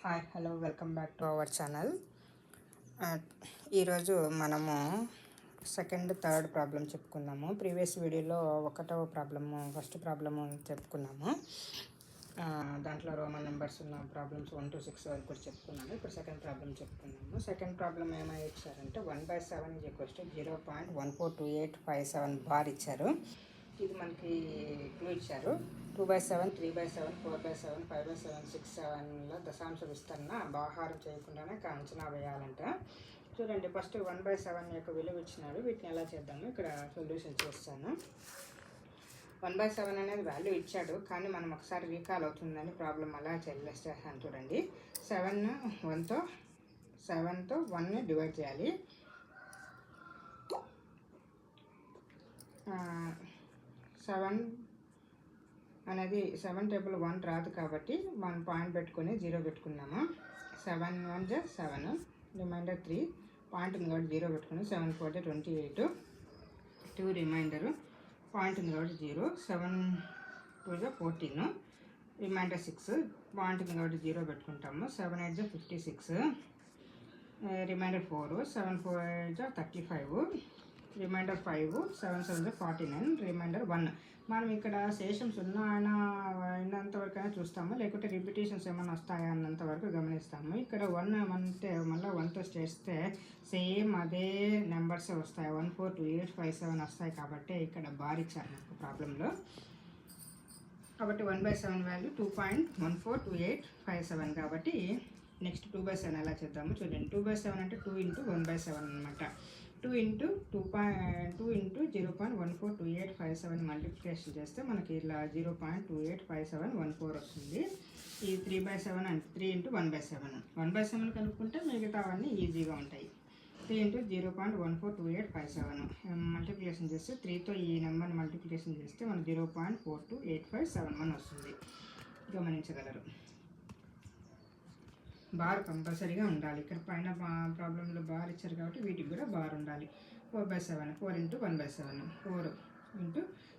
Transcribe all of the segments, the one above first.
Hi hello welcome back to our channel. ఈరోజు మనము second third problem చెప్పుకుందాము. Previous వీడియోలో first problem చెప్పుకున్నాము. దాంట్లో రోమన్ నెంబర్స్ ఉన్న ప్రాబ్లమ్స్ 1 to 6 వరకు కూడా చెప్పుకున్నాము. ఇప్పుడు సెకండ్ ప్రాబ్లం చెప్పుకున్నాము. సెకండ్ ప్రాబ్లం ఏమై ఇచ్చారంటే 1/7 0.142857 బార్ ఇచ్చారు. ఇది మనకి క్లూ ఇచ్చారు. 2/7, 3/7, 4/7, 5/7, 6/7లో దశాంశ విస్తరణ భాగాహారం చేయకుండానే అంచనా వేయాలంట. చూడండి, ఫస్ట్ 1/7 యొక్క విలువ ఇచ్చినారు. వీటిని ఎలా చేద్దాము, ఇక్కడ సొల్యూషన్ చేస్తాను. 1/7 అనేది వాల్యూ ఇచ్చాడు, కానీ మనం ఒకసారి రీకాల్ అవుతుందని ప్రాబ్లం అలా చేస్తాను. చూడండి, 7తో 1ని డివైడ్ చేయాలి. 7 అనేది 7 టేబుల్ 1 రాదు కాబట్టి మనం పాయింట్ పెట్టుకొని 0 పెట్టుకున్నాము. 7 1 జా 7, రిమైండర్ 3, పాయింట్ ఉంది కాబట్టి 0 పెట్టుకుని 7 4 28, 2 రిమైండరు, పాయింట్ ఉంది కాబట్టి 0, 7 2 జా 14, రిమైండర్ 6, పాయింట్ ఉంది కాబట్టి 0 పెట్టుకుంటాము. 7 8 జా 56, రిమైండర్ 4, 7 4 జా 35, రిమైండర్ 5, 7 7 జా 49, రిమైండర్ 1. మనం ఇక్కడ శేషం 0 అయినంత వరకైనా చూస్తాము, లేకుంటే రిపిటేషన్స్ ఏమైనా వస్తాయా అన్నంత వరకు గమనిస్తాము. ఇక్కడ 1 అంటే మళ్ళీ 1తో చేస్తే సేమ్ అదే నెంబర్సే వస్తాయి, 142857 వస్తాయి. కాబట్టి ఇక్కడ బార్ ఇచ్చారు నాకు ప్రాబ్లంలో. కాబట్టి 1/7 వాల్యూ 2.142857. కాబట్టి నెక్స్ట్ 2/7 ఎలా చేద్దాము చూడండి. 2/7 అంటే 2 × 1/7 అనమాట. 2 × 0.142857 మల్టిప్లికేషన్ చేస్తే మనకి ఇలా 0.285714 వస్తుంది. ఈ 3/7 అంటే 3 × 1/7. 1/7 కలుపుకుంటే మిగతావన్నీ ఈజీగా ఉంటాయి. 3 × 0.142857 మల్టిప్లికేషన్ చేస్తే 3తో ఈ నెంబర్ని మల్టిప్లికేషన్ చేస్తే మనకు 0.42857 వస్తుంది. గమనించగలరు. బార్ కంపల్సరీగా ఉండాలి. ఇక్కడ పైన ప్రాబ్లంలో బార్ ఇచ్చారు కాబట్టి వీటికి కూడా బార్ ఉండాలి. 4/7, 4 × 1/7, 4 ×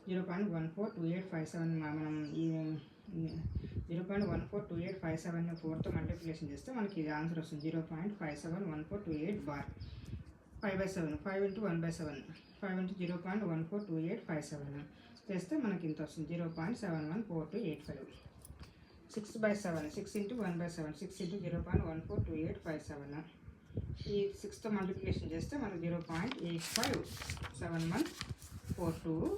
0.142857 మనం ఈ 0.142857 4తో మల్టిప్లికేషన్ చేస్తే మనకి ఇది ఆన్సర్ వస్తుంది, 0.571428 బార్. 5/7, 5 × 1/7, 5 × 0.142857 చేస్తే మనకి ఇంత వస్తుంది, 0.714285. 6/7, 6 × 1/7, 6 × 0.142857. ఈ 6తో మల్టిప్లికేషన్ చేస్తే మనకు 0.857142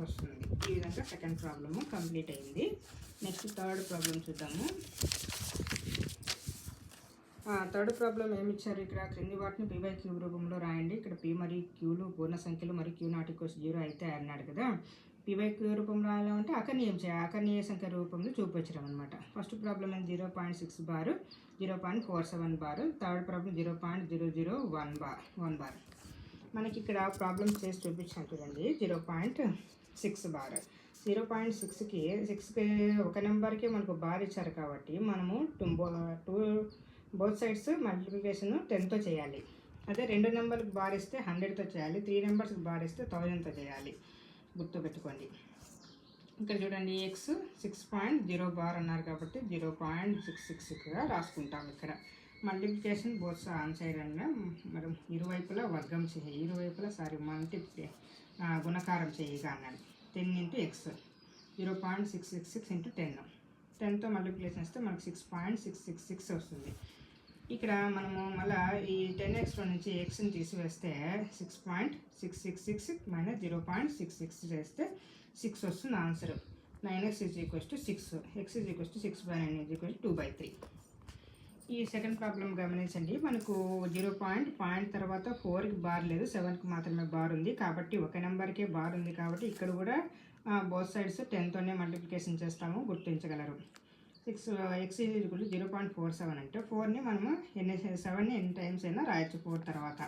వస్తుంది. ఈ విధంగా సెకండ్ ప్రాబ్లము కంప్లీట్ అయింది. నెక్స్ట్ థర్డ్ ప్రాబ్లం చూద్దాము. థర్డ్ ప్రాబ్లం ఏమి ఇచ్చారు, ఇక్కడ క్రింది వాటిని p/q రూపంలో రాయండి. ఇక్కడ p మరియు qలు పూర్ణ సంఖ్యలు మరియు q ≠ 0 అయితే అన్నాడు కదా. p/q రూపంలో రాయాలంటే అకర్ణీయ సంఖ్య రూపంలో చూపించడం అనమాట. First problem 0.6 bar, 0.47 bar. Third problem 0.001 bar. మనకి ఇక్కడ ప్రాబ్లమ్ చేసి చూపించాను చూడండి. 0.6 బార్. 0.6కి ఒక నెంబర్కి మనకు బార్ ఇచ్చారు కాబట్టి మనము బోత్ సైడ్స్ మల్టిప్లికేషన్ 10తో చేయాలి. అదే 2 నెంబర్కి బార్ ఇస్తే 100తో చేయాలి. 3 నెంబర్స్కి బార్ ఇస్తే 1000తో చేయాలి. గుర్తుపెట్టుకోండి. ఇక్కడ చూడండి, x 6.0 బార్ అన్నారు కాబట్టి 0.66గా రాసుకుంటాం. ఇక్కడ మల్టిప్లికేషన్ బోత్ సైడ్ అన్న మరి ఇరువైపులా వర్గం చేయి, గుణకారం చేయగా అన్నాడు. 10 × x, 0.666 × 10. 10తో మల్టిప్లికేషన్ ఇస్తే మనకు 6.666 వస్తుంది. ఇక్కడ మనము మళ్ళీ ఈ 10xలో నుంచి xని తీసివేస్తే 6.666 - 0.66 చేస్తే 6 వస్తుంది ఆన్సర్. 9x = 6, x = 6/9 = 2/3. ఈ సెకండ్ ప్రాబ్లం గమనించండి. మనకు 0 పాయింట్ తర్వాత 4కి బార్ లేదు, 7కి మాత్రమే బార్ ఉంది. కాబట్టి ఒక నెంబర్కే బార్ ఉంది కాబట్టి ఇక్కడ కూడా బోత్ సైడ్స్ 10తోనే మల్టిప్లికేషన్ చేస్తాము, గుర్తించగలరు. x = 0.47 అంటే 4ని మనము 7ని ఎన్ని టైమ్స్ అయినా రాయొచ్చు 4 తర్వాత.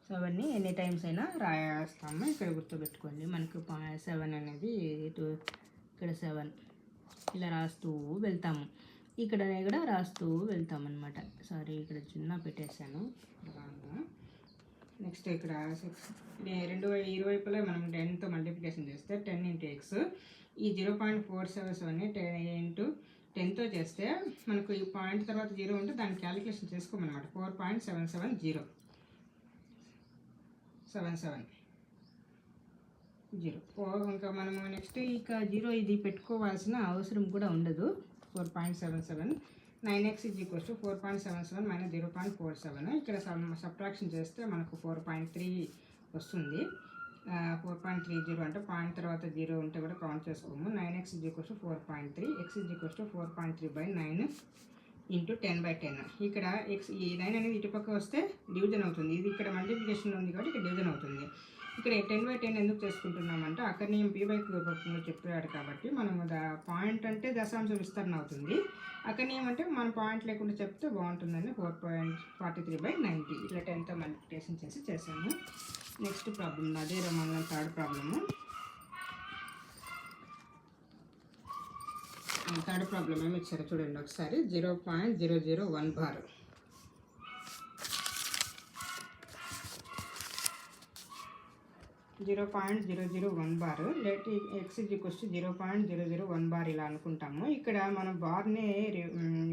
సెవెన్ని ఎన్ని టైమ్స్ అయినా రాస్తాము. ఇక్కడ గుర్తుపెట్టుకోండి. మనకు 7 అనేది ఇక్కడ 7 ఇలా రాస్తూ వెళ్తాము. ఇక్కడ కూడా రాస్తూ వెళ్తామన్నమాట. సారీ, ఇక్కడ చిన్న పెట్టేశాను. నెక్స్ట్ ఇక్కడ 6 ఇరువైపులా మనం 10తో మల్టిప్లికేషన్ చేస్తే 10 ఇంటూ ఎక్స్, ఈ 0.477ని 10 ఇంటూ 10తో చేస్తే మనకు ఈ పాయింట్ తర్వాత 0 ఉంటే దాన్ని క్యాలిక్యులేషన్ చేసుకోమన్నమాట. 4.770. ఇంకా మనము నెక్స్ట్ ఇక 0 ఇది పెట్టుకోవాల్సిన అవసరం కూడా ఉండదు. 4.77 9x = 4.77 - 0.47. ఇక్కడ సబ్ట్రాక్షన్ చేస్తే మనకు 4.3 వస్తుంది. 4.30 అంటే పాయింట్ తర్వాత 0 ఉంటే కూడా కౌంట్ చేసుకోము. 9x = 4.3, x = 4.3/9 into 10/10. ఇక్కడ ఎక్స్ ఈ 9 అనేది ఇటుపక్క వస్తే డివిజన్ అవుతుంది. ఇది ఇక్కడ మల్టిప్లికేషన్ ఉంది కాబట్టి ఇక్కడ డివిజన్ అవుతుంది. ఇక్కడ 10/10 ఎందుకు చేసుకుంటున్నామంటే అకర్ణీయం p/q రూపంలో చెప్పాడు కాబట్టి మనము పాయింట్ అంటే దశాంశ విస్తరణ అవుతుంది. అకర్ణీయం అంటే మన పాయింట్ లేకుండా చెప్తే బాగుంటుందని 4.43/90 ఇట్లా 10తో మల్టిప్లికేషన్ చేసాము. నెక్స్ట్ ప్రాబ్లం అదే మన థర్డ్ ప్రాబ్లము. థర్డ్ ప్రాబ్లం ఏమి ఇచ్చారో చూడండి ఒకసారి. 0.001 bar. 0.001 bar. Let x = 0.001 bar ఇలా అనుకుంటాము. ఇక్కడ మనం బార్ని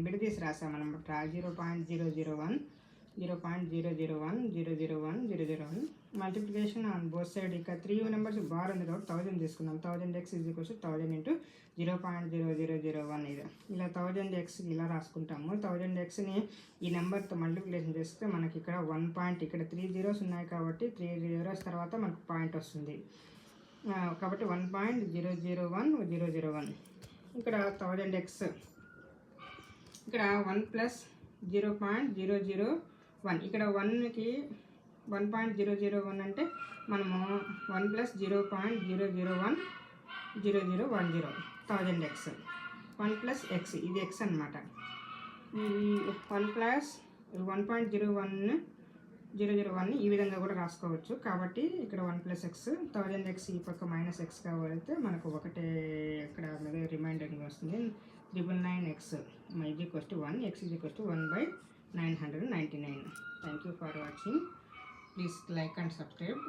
విడదీసి రాసామన్నమాట. 0.001 0.001 మల్టిప్లికేషన్ ఆన్ బోత్ సైడ్. ఇక 3 నెంబర్స్ బార్ ఉంది కాబట్టి 1000 తీసుకుందాం. 1000x = 1000 ఇంటూ 0.0001 ఇది ఇలా 1000x ఇలా రాసుకుంటాము. 1000xని ఈ నెంబర్తో మల్టిప్లికేషన్ చేస్తే మనకి ఇక్కడ 1 పాయింట్, ఇక్కడ 3 zeros ఉన్నాయి కాబట్టి 3 zeros తర్వాత మనకు పాయింట్ వస్తుంది కాబట్టి 1.001 ఇక్కడ 1000x. ఇక్కడ 1 + 0.001 ఇక్కడ 1కి 1.001 అంటే మనము 1 + 0.001 1000x 1 + x ఇది x అన్నమాట. ఈ 1 + 1.001 ఈ విధంగా కూడా రాసుకోవచ్చు. కాబట్టి ఇక్కడ 1 + x 1000x ఈ పక్క -x కాబట్టి మనకు ఒకటే ఇక్కడ రిమైండర్ వస్తుంది. 999x = 1, x = 1/999. Thank you for watching. Please like and subscribe.